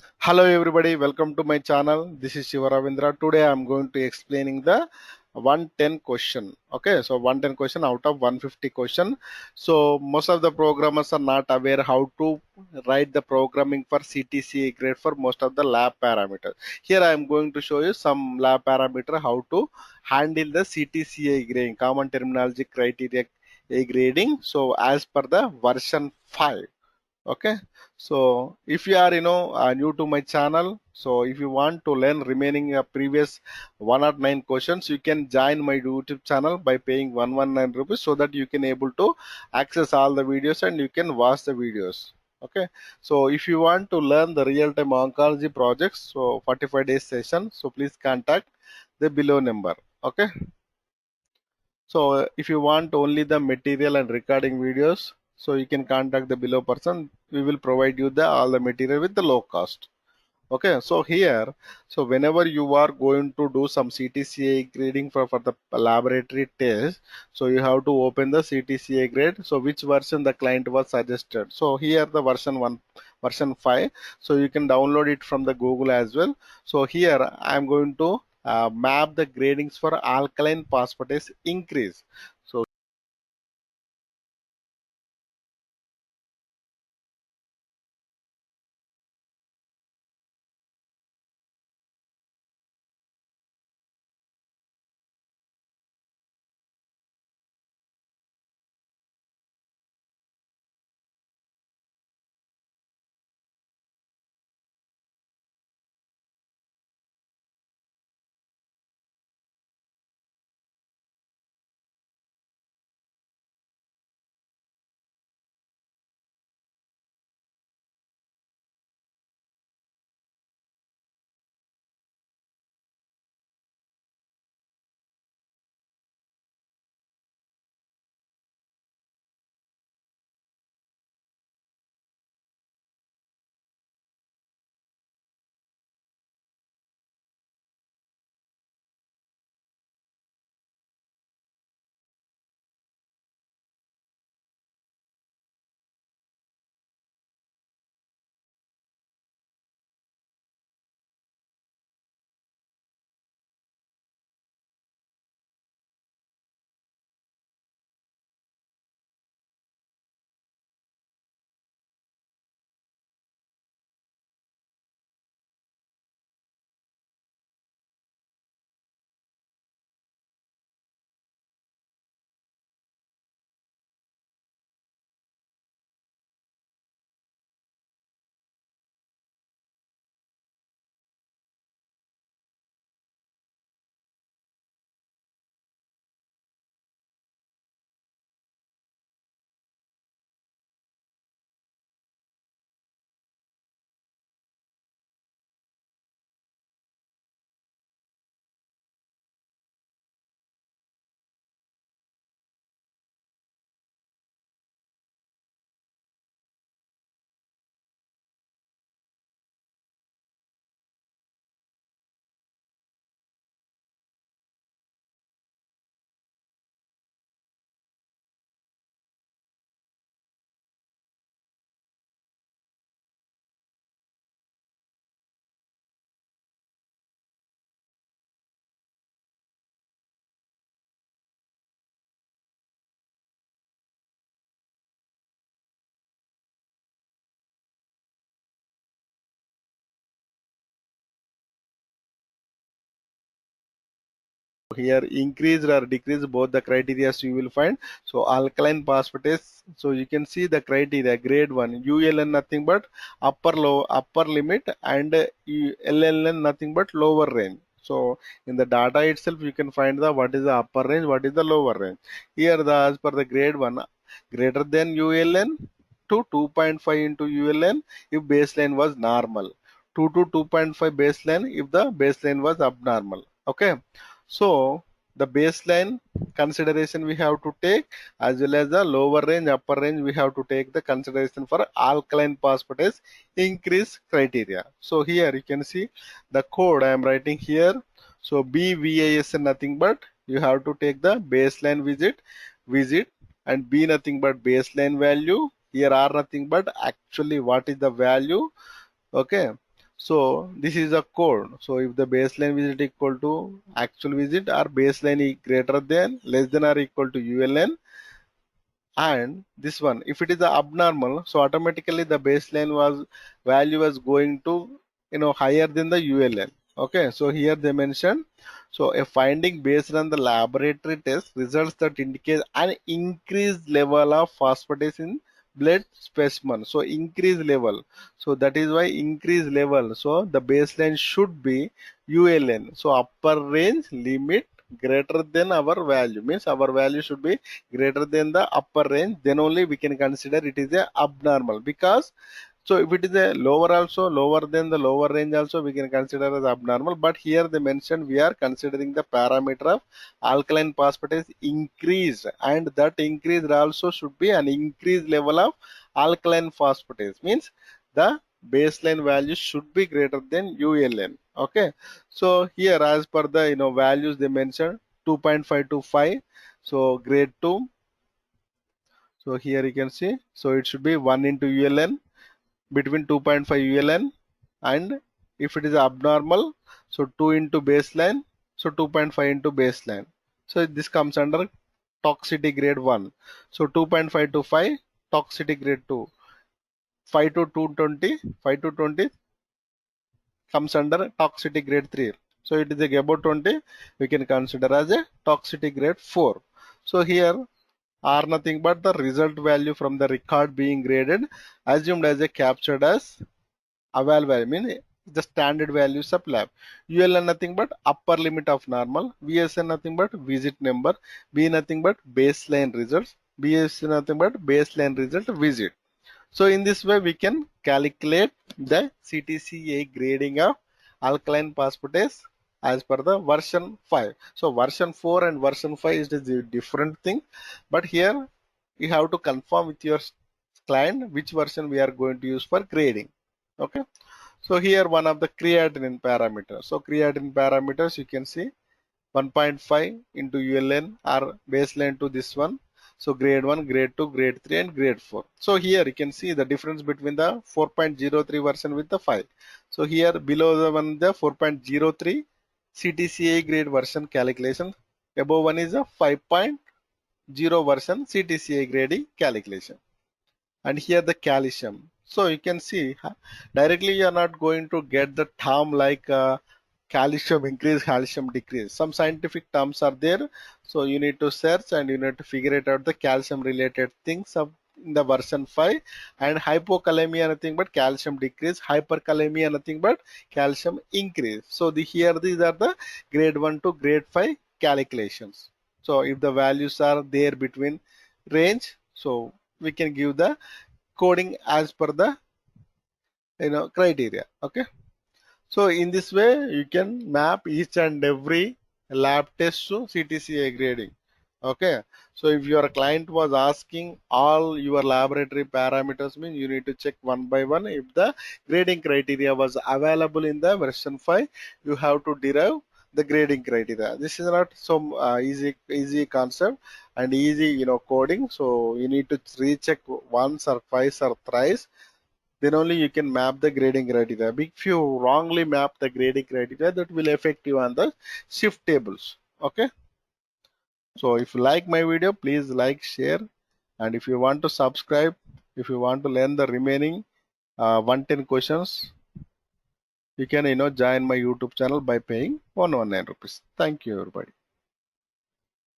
Hello everybody, welcome to my channel. This is Shiva Ravindra. Today I am going to explaining the 110 question. Okay, so 110 question out of 150 question. So most of the programmers are not aware how to write the programming for CTCA grade for most of the lab parameters. Here I am going to show you some lab parameter how to handle the CTCA grading, common terminology criteria A grading. So as per the version 5. Okay, so if you are new to my channel, so if you want to learn remaining previous 109 questions, you can join my YouTube channel by paying 119 rupees, so that you can able to access all the videos and you can watch the videos. Okay, so if you want to learn the real-time oncology projects, so 45 days session, so please contact the below number. Okay, so if you want only the material and recording videos, so you can contact the below person. We will provide you the all the material with the low cost. Okay, so here, so whenever you are going to do some CTCA grading for the laboratory test, so you have to open the CTCA grade. So which version the client was suggested. So here the version 1, version 5. So you can download it from the Google as well. So here I am going to map the gradings for alkaline phosphatase increase. So here increased or decreased both the criteria you will find. So alkaline phosphatase, so you can see the criteria grade 1 ULN nothing but upper limit, and LLN nothing but lower range. So in the data itself you can find the what is the upper range, what is the lower range. Here the as per the grade 1, greater than ULN to 2.5 into ULN if baseline was normal, 2 to 2.5 baseline if the baseline was abnormal. Okay, so the baseline consideration we have to take, as well as the lower range, upper range, we have to take the consideration for alkaline phosphatase increase criteria. So here you can see the code I am writing here. So BVAS nothing but you have to take the baseline visit, and B nothing but baseline value. Here are nothing but actually what is the value. Okay, So this is a code. So if the baseline visit equal to actual visit, or baseline is greater than, less than, or equal to ULN, and this one, if it is a abnormal, so automatically the baseline was value was going to higher than the ULN. Okay, so here they mentioned, so a finding based on the laboratory test results that indicate an increased level of phosphatase in blood specimen. So increased level, so that is why increased level, so the baseline should be ULN, so upper range limit greater than our value, means our value should be greater than the upper range, then only we can consider it is a abnormal. Because so if it is a lower, also lower than the lower range, also we can consider as abnormal. But here they mentioned we are considering the parameter of alkaline phosphatase increased, and that increase also should be an increased level of alkaline phosphatase, means the baseline value should be greater than ULN. Okay, so here as per the values they mentioned, 2.5 to 5, so grade 2. So here you can see, so it should be 1 into ULN, between 2.5 ULN, and if it is abnormal, so 2 into baseline, so 2.5 into baseline. So this comes under toxicity grade 1. So 2.5 to 5, toxicity grade 2. 5 to 220, 5 to 20 comes under toxicity grade 3. So it is about 20, we can consider as a toxicity grade 4. So here are nothing but the result value from the record being graded assumed as a captured as eval value, mean the standard values of lab. ULN nothing but upper limit of normal, VSN nothing but visit number, B nothing but baseline results, BSC nothing but baseline result visit. So in this way we can calculate the CTCA grading of alkaline phosphatase as per the version 5. So version 4 and version 5 is a different thing, but here you have to confirm with your client which version we are going to use for grading. Okay, so here one of the creatinine parameters. So creatinine parameters you can see 1.5 into ULN are baseline to this one. So grade 1, grade 2, grade 3 and grade 4. So here you can see the difference between the 4.03 version with the 5. So here below the one, the 4.03 CTCA grade version calculation. Above one is a 5.0 version CTCA grading calculation. And here the calcium. So you can see directly you are not going to get the term like calcium increase, calcium decrease. Some scientific terms are there, so you need to search and you need to figure it out the calcium related things of in the version 5. And hypokalemia nothing but calcium decrease, hyperkalemia nothing but calcium increase. So here these are the grade 1 to grade 5 calculations. So if the values are there between range, so we can give the coding as per the criteria. Okay, so in this way you can map each and every lab test to CTCA grading. Okay, so if your client was asking all your laboratory parameters, means you need to check one by one. If the grading criteria was available in the version 5, you have to derive the grading criteria. This is not some easy concept and easy coding, so you need to recheck once or twice or thrice, then only you can map the grading criteria. If you wrongly map the grading criteria, that will affect you on the shift tables. Okay, so if you like my video, please like, share, and if you want to subscribe, if you want to learn the remaining 110 questions, you can join my YouTube channel by paying 119 rupees. Thank you everybody.